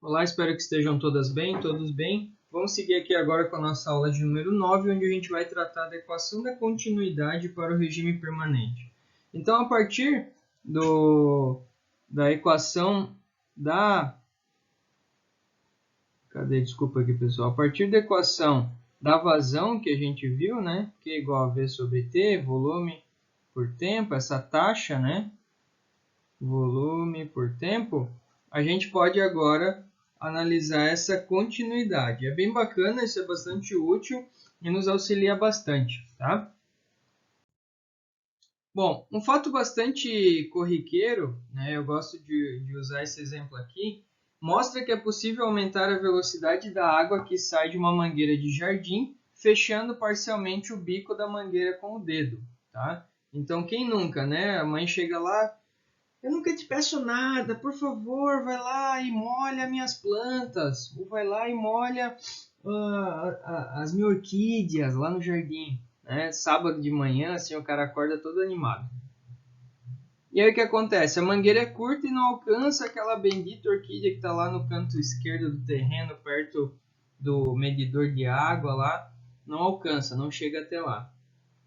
Olá, espero que estejam todas bem, todos bem. Vamos seguir aqui agora com a nossa aula de número 9, onde a gente vai tratar da equação da continuidade para o regime permanente. Então, a partir da equação da... Desculpa aqui, pessoal. A partir da equação da vazão que a gente viu, né? Q é igual a V sobre T, volume por tempo, essa taxa, né? Volume por tempo, a gente pode agora analisar essa continuidade. É bem bacana, isso é bastante útil e nos auxilia bastante, tá? Bom, um fato bastante corriqueiro, né, eu gosto de usar esse exemplo aqui, mostra que é possível aumentar a velocidade da água que sai de uma mangueira de jardim, fechando parcialmente o bico da mangueira com o dedo, tá? Então, quem nunca, né? A mãe chega lá, eu nunca te peço nada, por favor, vai lá e molha minhas plantas. Ou vai lá e molha as minhas orquídeas lá no jardim. Né? Sábado de manhã, assim, o cara acorda todo animado. E aí o que acontece? A mangueira é curta e não alcança aquela bendita orquídea que está lá no canto esquerdo do terreno, perto do medidor de água lá. Não alcança, não chega até lá.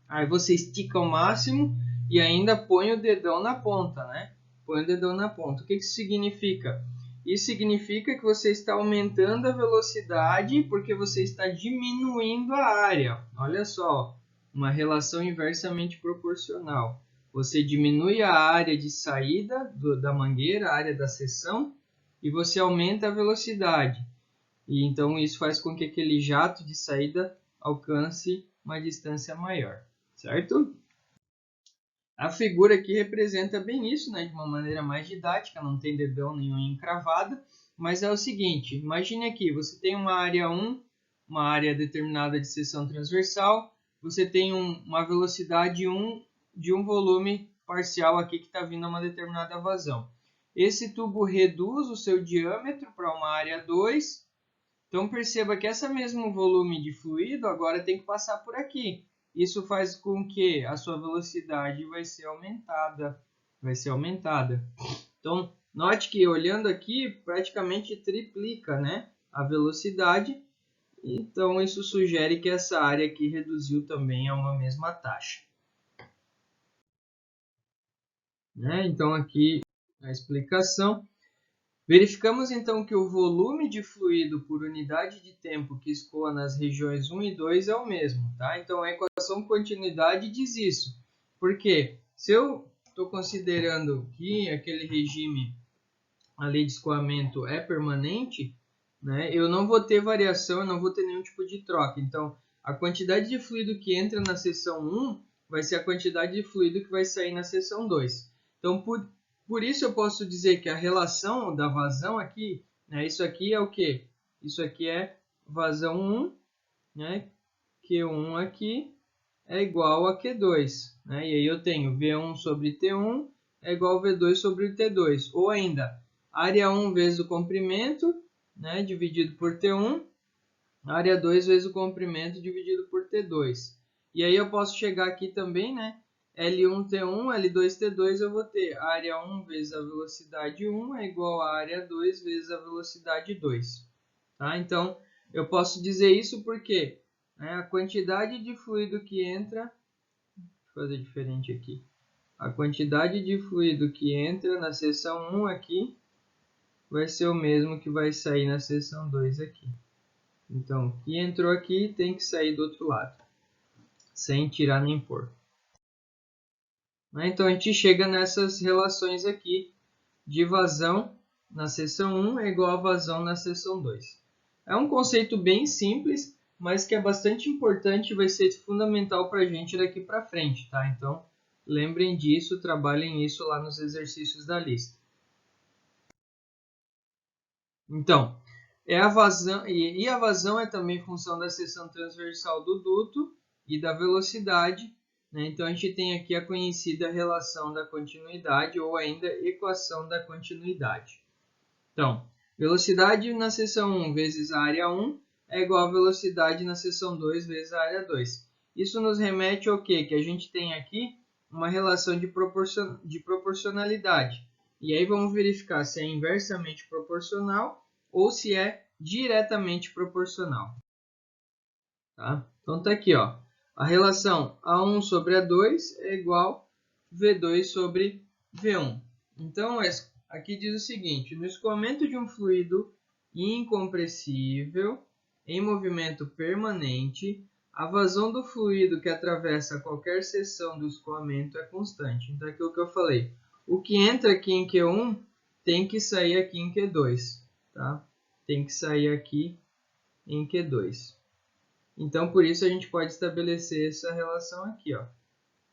Aí você estica ao máximo e ainda põe o dedão na ponta, né? Põe o dedão na ponta. O que isso significa? Isso significa que você está aumentando a velocidade porque você está diminuindo a área. Olha só, uma relação inversamente proporcional. Você diminui a área de saída da mangueira, a área da seção, e você aumenta a velocidade. E então isso faz com que aquele jato de saída alcance uma distância maior, certo? A figura aqui representa bem isso, né, de uma maneira mais didática, não tem dedão nenhum encravada, mas é o seguinte, imagine aqui, você tem uma área 1, uma área determinada de seção transversal, você tem uma velocidade 1 de um volume parcial aqui que está vindo a uma determinada vazão. Esse tubo reduz o seu diâmetro para uma área 2, então perceba que esse mesmo volume de fluido agora tem que passar por aqui. Isso faz com que a sua velocidade vai ser aumentada. Então, note que olhando aqui, praticamente triplica, né, a velocidade. Então, isso sugere que essa área aqui reduziu também a uma mesma taxa. Né? Então, aqui a explicação. Verificamos então que o volume de fluido por unidade de tempo que escoa nas regiões 1 e 2 é o mesmo, tá? Então a equação continuidade diz isso. Porque se eu estou considerando que aquele regime ali de escoamento é permanente, né, eu não vou ter variação, eu não vou ter nenhum tipo de troca. Então a quantidade de fluido que entra na seção 1 vai ser a quantidade de fluido que vai sair na seção 2. Então por isso eu posso dizer que a relação da vazão aqui, né, isso aqui é o quê? Isso aqui é vazão 1, né, Q1 aqui é igual a Q2. Né, e aí eu tenho V1 sobre T1 é igual a V2 sobre T2. Ou ainda, área 1 vezes o comprimento, né, dividido por T1, área 2 vezes o comprimento dividido por T2. E aí eu posso chegar aqui também, né? L1T1, L2T2, eu vou ter área 1 vezes a velocidade 1 é igual a área 2 vezes a velocidade 2. Tá? Então, eu posso dizer isso porque, né, a quantidade de fluido que entra... Deixa eu fazer diferente aqui. A quantidade de fluido que entra na seção 1 aqui vai ser o mesmo que vai sair na seção 2 aqui. Então, o que entrou aqui tem que sair do outro lado, sem tirar nem pôr. Então, a gente chega nessas relações aqui de vazão na seção 1 é igual a vazão na seção 2. É um conceito bem simples, mas que é bastante importante e vai ser fundamental para a gente daqui para frente. Tá? Então, lembrem disso, trabalhem isso lá nos exercícios da lista. Então, a vazão, e a vazão é também função da seção transversal do duto e da velocidade. Né? Então, a gente tem aqui a conhecida relação da continuidade ou ainda equação da continuidade. Então, velocidade na seção 1 vezes a área 1 é igual a velocidade na seção 2 vezes a área 2. Isso nos remete ao quê? Que a gente tem aqui uma relação de proporcionalidade. E aí vamos verificar se é inversamente proporcional ou se é diretamente proporcional. Tá? Então tá aqui, ó. A relação A1 sobre A2 é igual a V2 sobre V1. Então aqui diz o seguinte: no escoamento de um fluido incompressível em movimento permanente, a vazão do fluido que atravessa qualquer seção do escoamento é constante. Então, aquilo que eu falei, o que entra aqui em Q1 tem que sair aqui em Q2, tá? Tem que sair aqui em Q2. Então, por isso a gente pode estabelecer essa relação aqui, ó,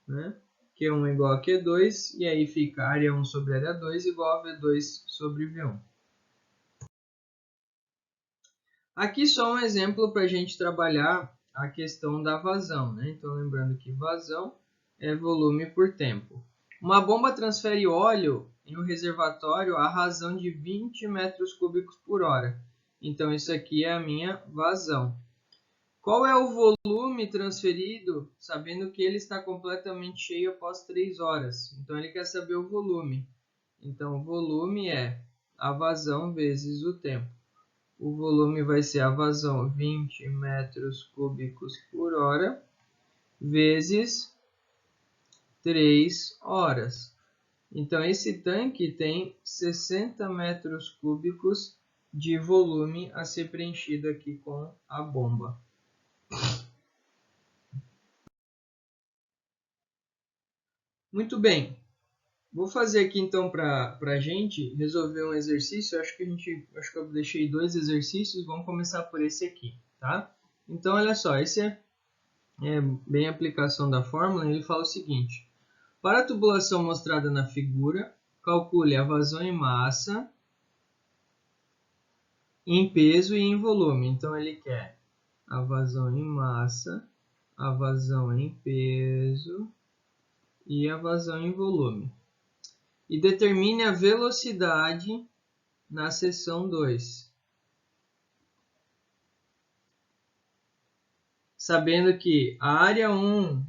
né? Q1 é igual a Q2, e aí fica área 1 sobre área 2 igual a V2 sobre V1. Aqui só um exemplo para a gente trabalhar a questão da vazão, né? Então, lembrando que vazão é volume por tempo. Uma bomba transfere óleo em um reservatório à razão de 20 metros cúbicos por hora. Então, isso aqui é a minha vazão. Qual é o volume transferido, sabendo que ele está completamente cheio após 3 horas? Então, ele quer saber o volume. Então, o volume é a vazão vezes o tempo. O volume vai ser a vazão 20 metros cúbicos por hora vezes 3 horas. Então, esse tanque tem 60 metros cúbicos de volume a ser preenchido aqui com a bomba. Muito bem. Vou fazer aqui então para a gente resolver um exercício. Acho que eu deixei 2 exercícios. Vamos começar por esse aqui, tá? Então, olha só, esse é bem a aplicação da fórmula. Ele fala o seguinte: para a tubulação mostrada na figura, calcule a vazão em massa, em peso e em volume. Então, ele quer a vazão em massa, a vazão em peso e a vazão em volume. E determine a velocidade na seção 2. Sabendo que a área 1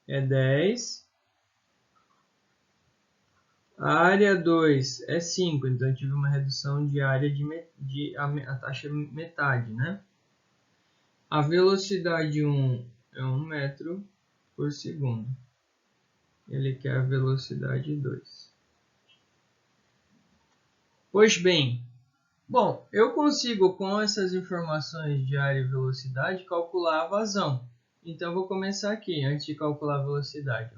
é 10, a área 2 é 5, então eu tive uma redução de área a taxa metade, né? A velocidade 1 é 1 metro por segundo. Ele quer a velocidade 2. Pois bem, bom, eu consigo com essas informações de área e velocidade calcular a vazão. Então eu vou começar aqui, antes de calcular a velocidade.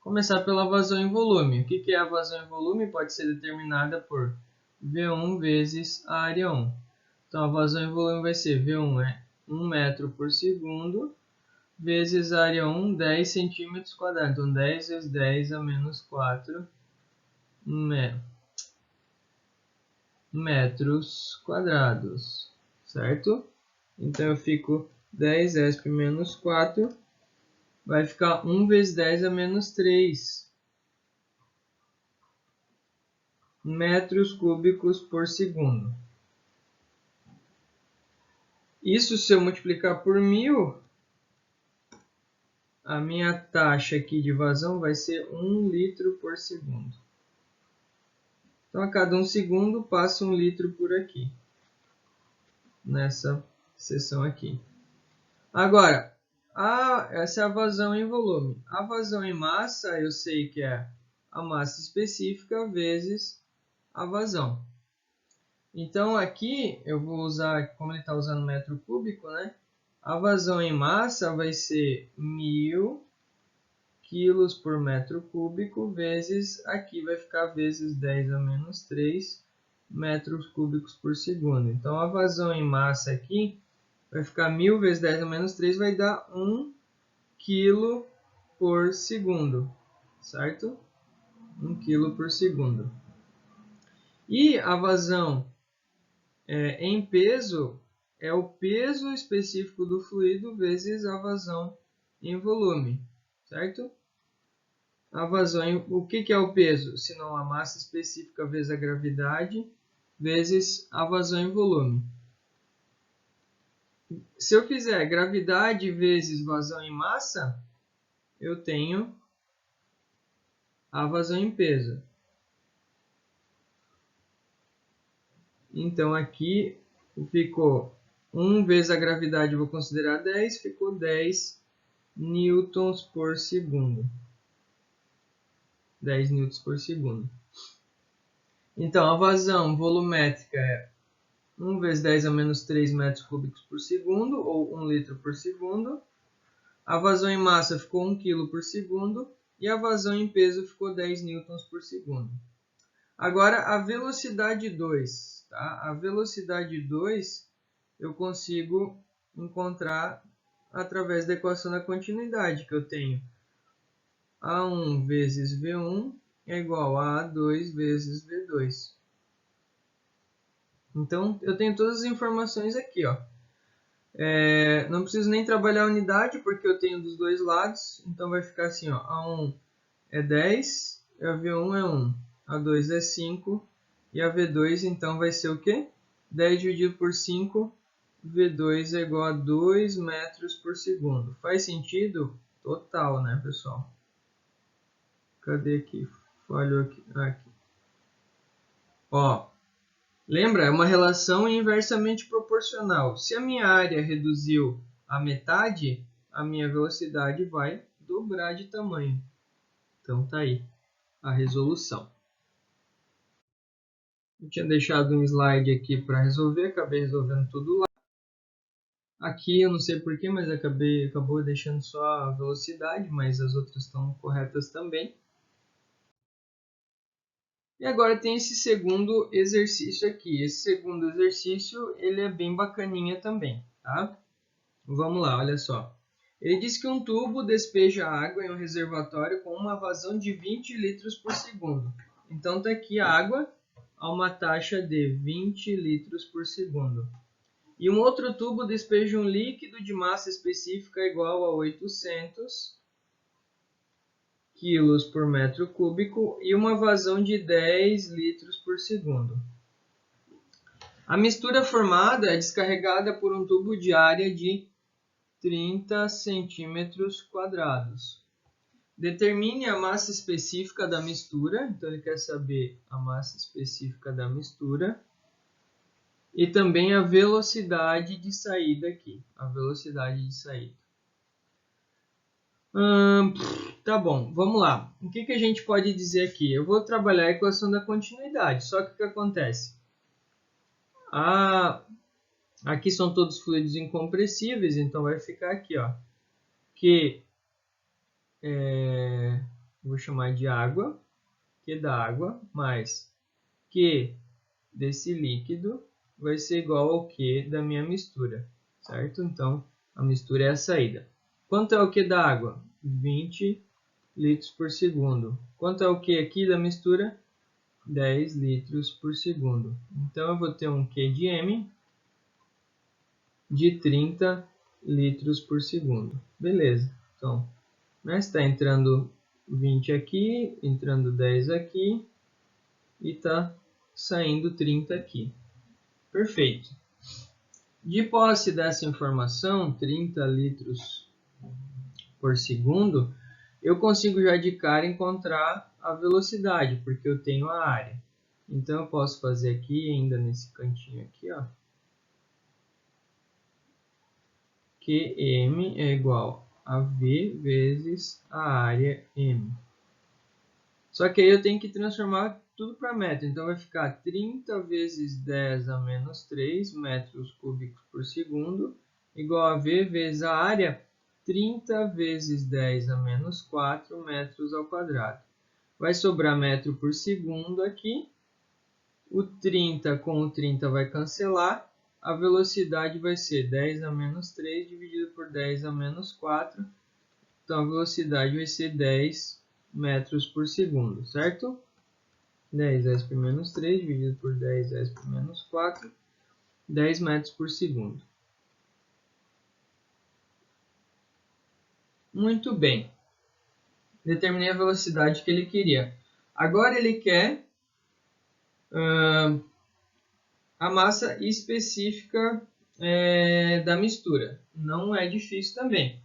Começar pela vazão em volume. O que é a vazão em volume? Pode ser determinada por V1 vezes a área 1. Então, a vazão em volume vai ser V1 é 1 metro por segundo, vezes a área 1, 10 centímetros quadrados. Então, 10 vezes 10 a menos 4 metros quadrados, certo? Então, eu fico 10 esp menos 4, vai ficar 1 vezes 10 a menos 3 metros cúbicos por segundo. Isso, se eu multiplicar por 1000, a minha taxa aqui de vazão vai ser 1 litro por segundo. Então, a cada 1 segundo passa 1 litro por aqui, nessa seção aqui. Agora, essa é a vazão em volume. A vazão em massa, eu sei que é a massa específica vezes a vazão. Então, aqui eu vou usar, como ele está usando metro cúbico, né? A vazão em massa vai ser 1000 quilos por metro cúbico, vezes, aqui vai ficar vezes 10 a menos 3 metros cúbicos por segundo. Então, a vazão em massa aqui vai ficar 1000 vezes 10 a menos 3, vai dar 1 quilo por segundo, certo? 1 quilo por segundo. E a vazão em peso é o peso específico do fluido vezes a vazão em volume, certo? A vazão, o que é o peso? Senão a massa específica vezes a gravidade vezes a vazão em volume. Se eu fizer gravidade vezes vazão em massa, eu tenho a vazão em peso. Então aqui ficou 1 vezes a gravidade, eu vou considerar 10, ficou 10 newtons por segundo. 10 newtons por segundo. Então a vazão volumétrica é 1 vezes 10 a menos 3 metros cúbicos por segundo, ou 1 litro por segundo. A vazão em massa ficou 1 kg por segundo. E a vazão em peso ficou 10 newtons por segundo. Agora, a velocidade 2. Tá? A velocidade 2 eu consigo encontrar através da equação da continuidade, que eu tenho A1 vezes V1 é igual a A2 vezes V2. Então, eu tenho todas as informações aqui, ó. Não preciso nem trabalhar a unidade, porque eu tenho dos dois lados. Então, vai ficar assim, ó. A1 é 10, e a V1 é 1. A2 é 5, e a V2, então, vai ser o quê? 10 dividido por 5, V2 é igual a 2 metros por segundo. Faz sentido? Total, né, pessoal? Cadê aqui? Falhou aqui. Aqui. Ó. Lembra? É uma relação inversamente proporcional. Se a minha área reduziu a metade, a minha velocidade vai dobrar de tamanho. Então tá aí a resolução. Eu tinha deixado um slide aqui para resolver, acabei resolvendo tudo lá. Aqui eu não sei porquê, mas acabou deixando só a velocidade, mas as outras estão corretas também. E agora tem esse segundo exercício aqui. Esse segundo exercício ele é bem bacaninha também, tá? Vamos lá, olha só. Ele diz que um tubo despeja água em um reservatório com uma vazão de 20 litros por segundo. Então está aqui a água a uma taxa de 20 litros por segundo. E um outro tubo despeja um líquido de massa específica igual a 800 quilos por metro cúbico e uma vazão de 10 litros por segundo. A mistura formada é descarregada por um tubo de área de 30 centímetros quadrados. Determine a massa específica da mistura. Então, ele quer saber a massa específica da mistura. E também a velocidade de saída aqui. A velocidade de saída. Tá bom, vamos lá. O que a gente pode dizer aqui? Eu vou trabalhar a equação da continuidade. Só que o que acontece? Aqui são todos fluidos incompressíveis, então vai ficar aqui, ó. Que vou chamar de água, Q da água, mais Q desse líquido vai ser igual ao Q da minha mistura, certo? Então, a mistura é a saída. Quanto é o Q da água? 20 litros por segundo. Quanto é o Q aqui da mistura? 10 litros por segundo. Então, eu vou ter um Q de M de 30 litros por segundo. Beleza. Então, está entrando 20 aqui, entrando 10 aqui e está saindo 30 aqui. Perfeito. De posse dessa informação, 30 litros por segundo, eu consigo já de cara encontrar a velocidade, porque eu tenho a área. Então, eu posso fazer aqui, ainda nesse cantinho aqui, ó, que M é igual a V vezes a área M. Só que aí eu tenho que transformar tudo para metro. Então vai ficar 30 vezes 10 a menos 3 metros cúbicos por segundo, igual a V vezes a área, 30 vezes 10 a menos 4 metros ao quadrado. Vai sobrar metro por segundo aqui. O 30 com o 30 vai cancelar. A velocidade vai ser 10 a menos 3 dividido por 10 a menos 4. Então a velocidade vai ser 10 metros por segundo, certo? 10 por menos 3 dividido por 10 por menos 4, 10 metros por segundo. Muito bem. Determinei a velocidade que ele queria. Agora ele quer a massa específica da mistura. Não é difícil também.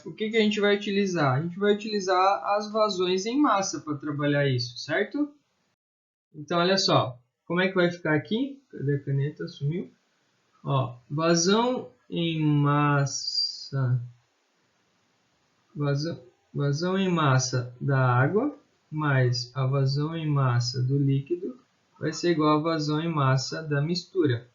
O que a gente vai utilizar? A gente vai utilizar as vazões em massa para trabalhar isso, certo? Então, olha só. Como é que vai ficar aqui? Cadê a caneta? Sumiu. Ó, vazão em massa, vazão em massa da água mais a vazão em massa do líquido vai ser igual a vazão em massa da mistura.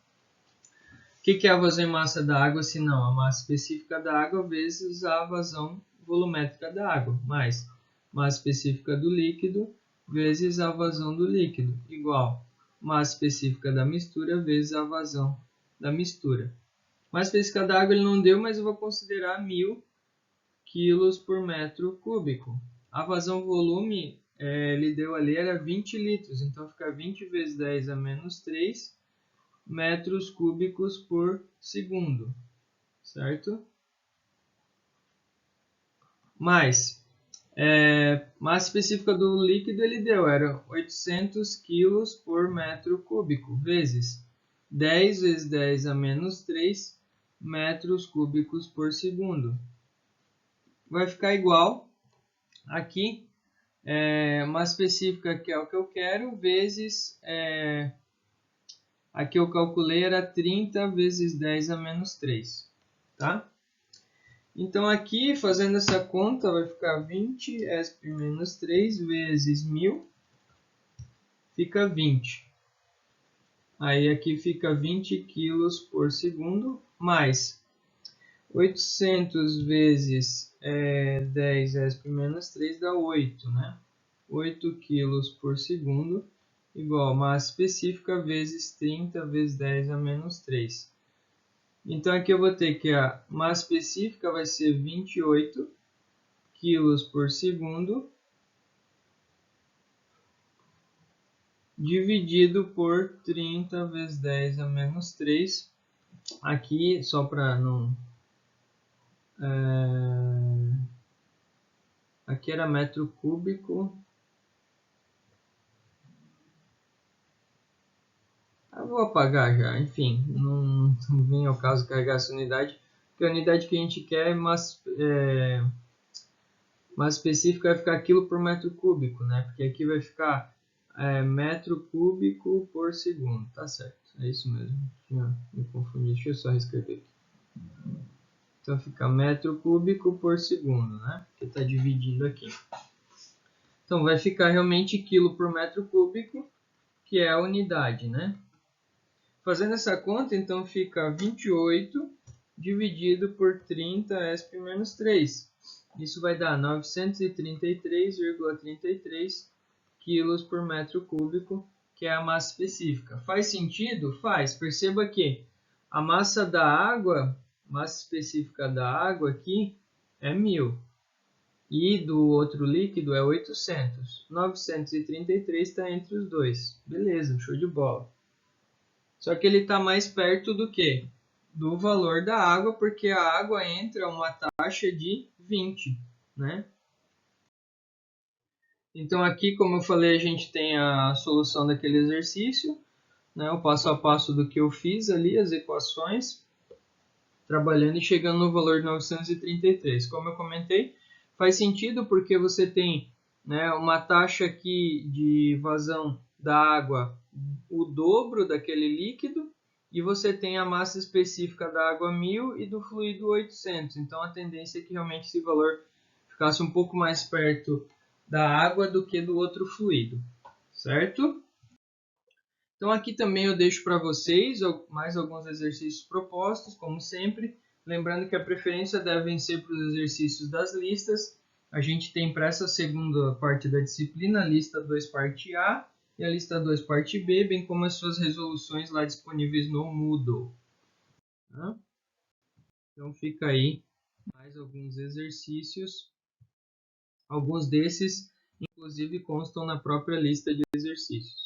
O que é a vazão em massa da água, se não a massa específica da água vezes a vazão volumétrica da água, mais massa específica do líquido vezes a vazão do líquido, igual massa específica da mistura vezes a vazão da mistura. Massa específica da água ele não deu, mas eu vou considerar 1000 quilos por metro cúbico. A vazão volume ele deu ali era 20 litros, então fica 20 vezes 10 a menos 3 metros cúbicos por segundo, certo? Mais massa específica do líquido ele deu, era 800 quilos por metro cúbico, vezes 10 vezes 10 a menos 3 metros cúbicos por segundo. Vai ficar igual aqui, massa específica que é o que eu quero, vezes, aqui eu calculei era 30 vezes 10 a menos 3, tá? Então aqui, fazendo essa conta, vai ficar 20 ESP menos 3 vezes 1000, fica 20. Aí aqui fica 20 quilos por segundo, mais 800 vezes 10 ESP menos 3 dá 8, né? 8 quilos por segundo, igual massa específica vezes 30 vezes 10 a menos 3. Então aqui eu vou ter que a massa específica vai ser 28 quilos por segundo dividido por 30 vezes 10 a menos 3. Aqui, só para não... aqui era metro cúbico. Eu vou apagar já, enfim, não vem ao caso carregar essa unidade, porque a unidade que a gente quer é massa específica, vai ficar quilo por metro cúbico, né? Porque aqui vai ficar metro cúbico por segundo, tá certo, é isso mesmo, tinha me confundido, deixa eu só reescrever aqui. Então fica metro cúbico por segundo, né? Porque está dividindo aqui. Então vai ficar realmente quilo por metro cúbico, que é a unidade, né? Fazendo essa conta, então fica 28 dividido por 30 ESP menos 3. Isso vai dar 933,33 quilos por metro cúbico, que é a massa específica. Faz sentido? Faz. Perceba que a massa da água, massa específica da água aqui é 1000. E do outro líquido é 800. 933 está entre os dois. Beleza, show de bola. Só que ele está mais perto do que? Do valor da água, porque a água entra uma taxa de 20, né? Então aqui, como eu falei, a gente tem a solução daquele exercício, né? O passo a passo do que eu fiz ali, as equações, trabalhando e chegando no valor de 933. Como eu comentei, faz sentido porque você tem, né, uma taxa aqui de vazão da água, o dobro daquele líquido, e você tem a massa específica da água 1000 e do fluido 800. Então a tendência é que realmente esse valor ficasse um pouco mais perto da água do que do outro fluido, certo? Então aqui também eu deixo para vocês mais alguns exercícios propostos, como sempre. Lembrando que a preferência deve ser para os exercícios das listas. A gente tem para essa segunda parte da disciplina a lista 2 parte A e a lista 2 parte B, bem como as suas resoluções lá disponíveis no Moodle. Tá? Então fica aí mais alguns exercícios. Alguns desses, inclusive, constam na própria lista de exercícios.